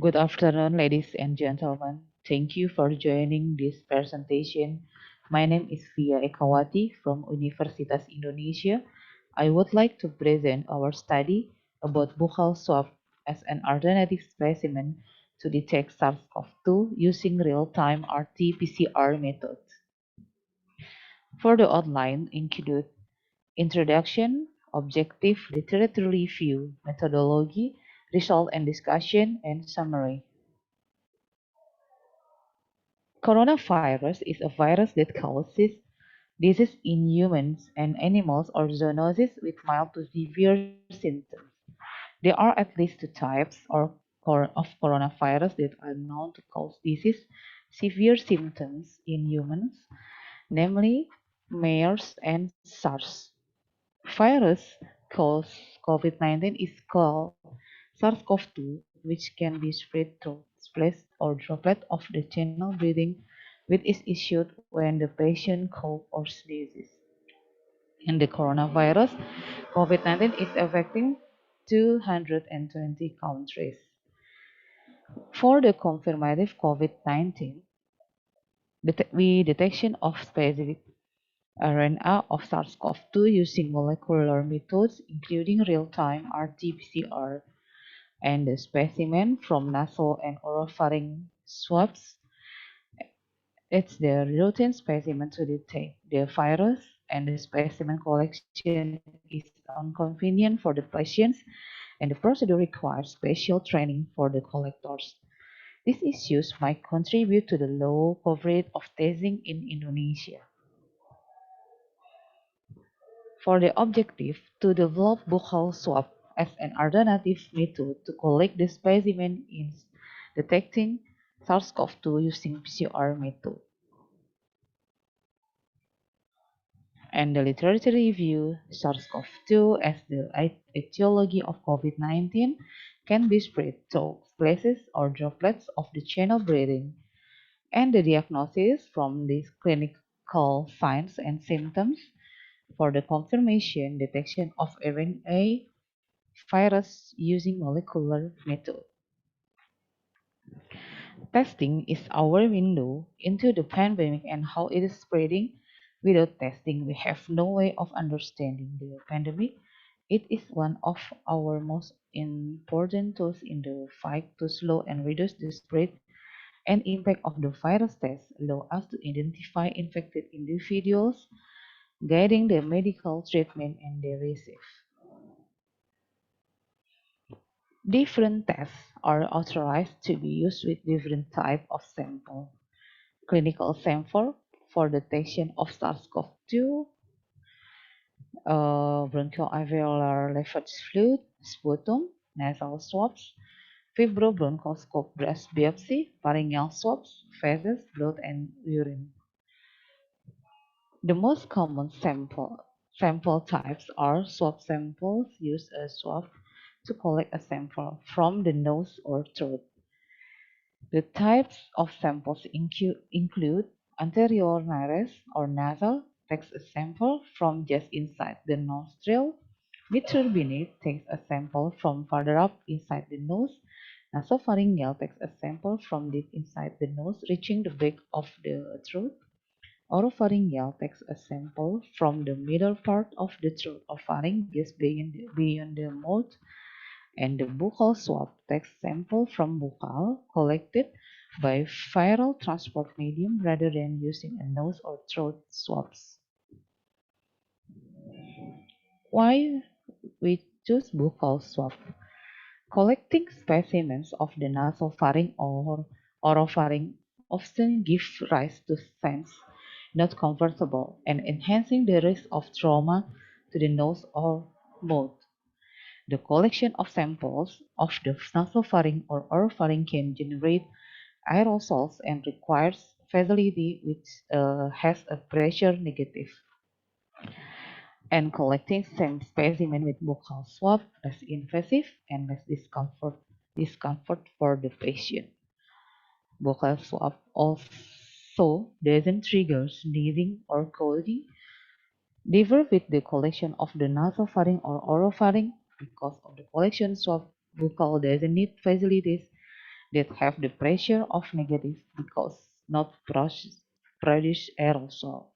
Good afternoon, ladies and gentlemen. Thank you for joining this presentation. My name is Via Ekawati from Universitas Indonesia. I would like to present our study about buccal swab as an alternative specimen to detect SARS-CoV-2 using real-time RT-PCR method. For the outline include introduction, objective literature review, methodology, result and discussion, and summary. Coronavirus is a virus that causes disease in humans and animals or zoonosis with mild to severe symptoms. There are at least two types of coronavirus that are known to cause disease severe symptoms in humans, namely MERS and SARS. Virus cause COVID-19 is called SARS-CoV-2, which can be spread through splash or droplet of the channel breathing, which is issued when the patient coughs or sneezes. In the coronavirus, COVID-19 is affecting 220 countries. For the confirmative COVID-19, detection of specific RNA of SARS-CoV-2 using molecular methods, including real-time RT-PCR and the specimen from nasal and oropharynx swabs. It's the routine specimen to detect the virus, and the specimen collection is inconvenient for the patients, and the procedure requires special training for the collectors. These issues might contribute to the low coverage of testing in Indonesia. For the objective to develop buccal swab as an alternative method to collect the specimen in detecting SARS-CoV-2 using PCR method. And the literature review SARS-CoV-2 as the etiology of COVID-19 can be spread through splashes or droplets of the channel breathing, and the diagnosis from these clinical signs and symptoms for the confirmation detection of RNA virus using molecular method. Testing is our window into the pandemic and how it is spreading. Without testing, we have no way of understanding the pandemic. It is one of our most important tools in the fight to slow and reduce the spread and impact of the virus. Tests allow us to identify infected individuals, guiding the medical treatment and they receive. Different tests are authorized to be used with different type of sample. Clinical sample for detection of SARS-CoV-2, bronchoalveolar leaflet fluid, sputum, nasal swabs, fibrobronchoscope breast biopsy, pharyngeal swabs, feces, blood, and urine. The most common sample types are swab samples. Use a swab to collect a sample from the nose or throat. The types of samples include anterior nares or nasal, takes a sample from just inside the nostril. Midturbinate takes a sample from farther up inside the nose. Nasopharyngeal takes a sample from deep inside the nose, reaching the back of the throat. Oropharyngeal takes a sample from the middle part of the throat or pharynx just beyond the mouth. And the buccal swab takes sample from buccal collected by viral transport medium rather than using a nose or throat swabs. Why we choose buccal swab? Collecting specimens of the nasopharynx or oropharynx often gives rise to signs not comfortable and enhancing the risk of trauma to the nose or mouth. The collection of samples of the nasopharynx or oropharynx can generate aerosols and requires facility which has a pressure negative. And collecting same specimen with buccal swab less invasive and less discomfort for the patient. Buccal swab also doesn't trigger sneezing or coughing. Differ with the collection of the nasopharynx or oropharynx because of the collection swab buccal doesn't need facilities that have the pressure of negative because not produce aerosol.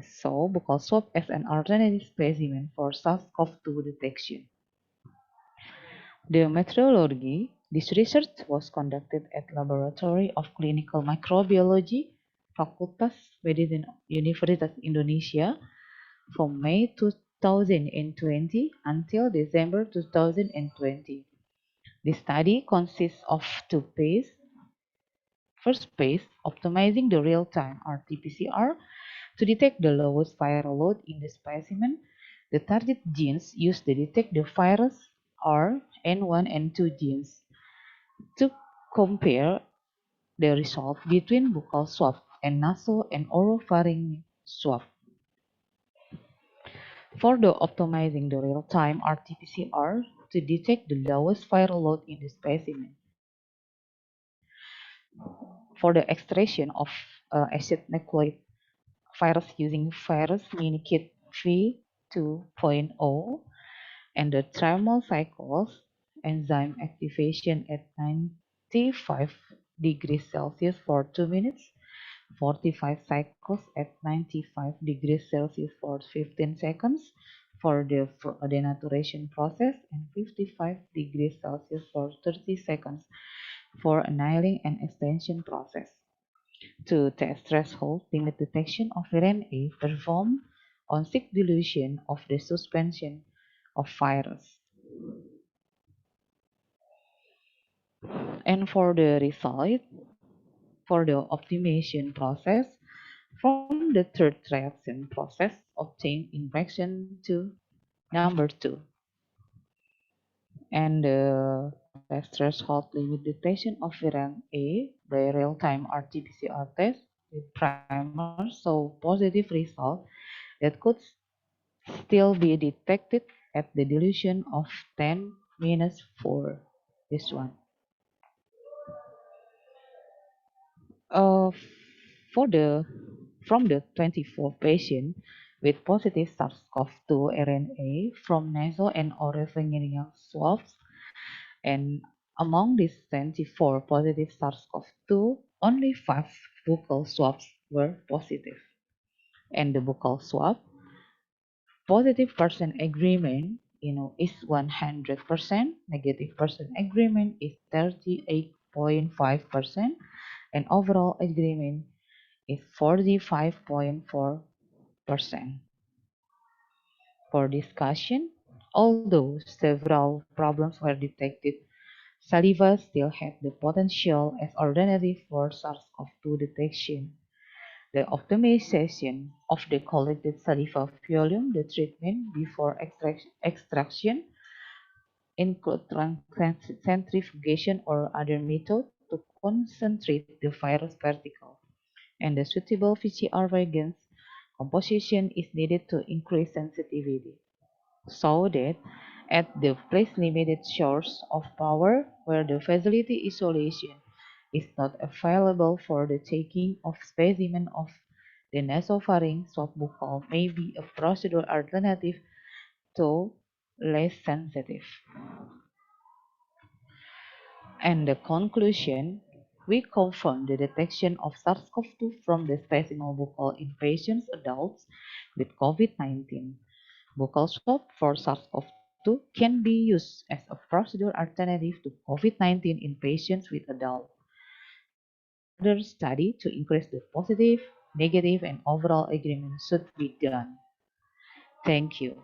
So, buccal swab as an alternative specimen for SARS-CoV-2 detection. The methodology. This research was conducted at Laboratory of Clinical Microbiology, Fakultas Medicine Universitas Indonesia, from May 2020 until December 2020. The study consists of two phases. First phase, optimizing the real-time RT-PCR to detect the lowest viral load in the specimen. The target genes used to detect the virus are N1 and 2 genes. To compare the result between buccal swab and nasal and oropharyngeal swab. For the optimizing the real-time RT-PCR to detect the lowest viral load in the specimen. For the extraction of acid nucleic virus using virus minikit V2.0 and the thermal cycles enzyme activation at 95 degrees Celsius for 2 minutes, 45 cycles at 95 degrees Celsius for 15 seconds for the denaturation process, and 55 degrees Celsius for 30 seconds for annealing and extension process. To test threshold limit detection of RNA performed on thick dilution of the suspension of virus. And for the result, for the optimization process, from the third reaction process obtained in reaction to number 2. And the test threshold limit detection of RNA by real-time RT-PCR test with primer show positive result that could still be detected at the dilution of 10 minus 4. This one. Uh, for the from the 24 patients with positive SARS-CoV-2 RNA from nasal and oropharyngeal swabs, and among these 24 positive SARS-CoV-2, only 5 buccal swabs were positive. And the buccal swab positive percent agreement is 100%, negative percent agreement is 38.5%, and overall agreement is 45.4%. For discussion, although several problems were detected, saliva still had the potential as alternative for SARS-CoV-2 detection. The optimization of the collected saliva volume, the treatment before extraction, include centrifugation or other method to concentrate the virus particle, and the suitable PCR reagents composition is needed to increase sensitivity, so that at the place limited source of power where the facility isolation is not available for the taking of specimen of the nasopharynx swab buccal may be a procedure alternative to less sensitive. And the conclusion, we confirm the detection of SARS-CoV-2 from the specimen buccal in patients adults with COVID-19. Buccal swab for SARS-CoV-2 can be used as a procedure alternative to COVID-19 in patients with adults. Further study to increase the positive, negative, and overall agreement should be done. Thank you.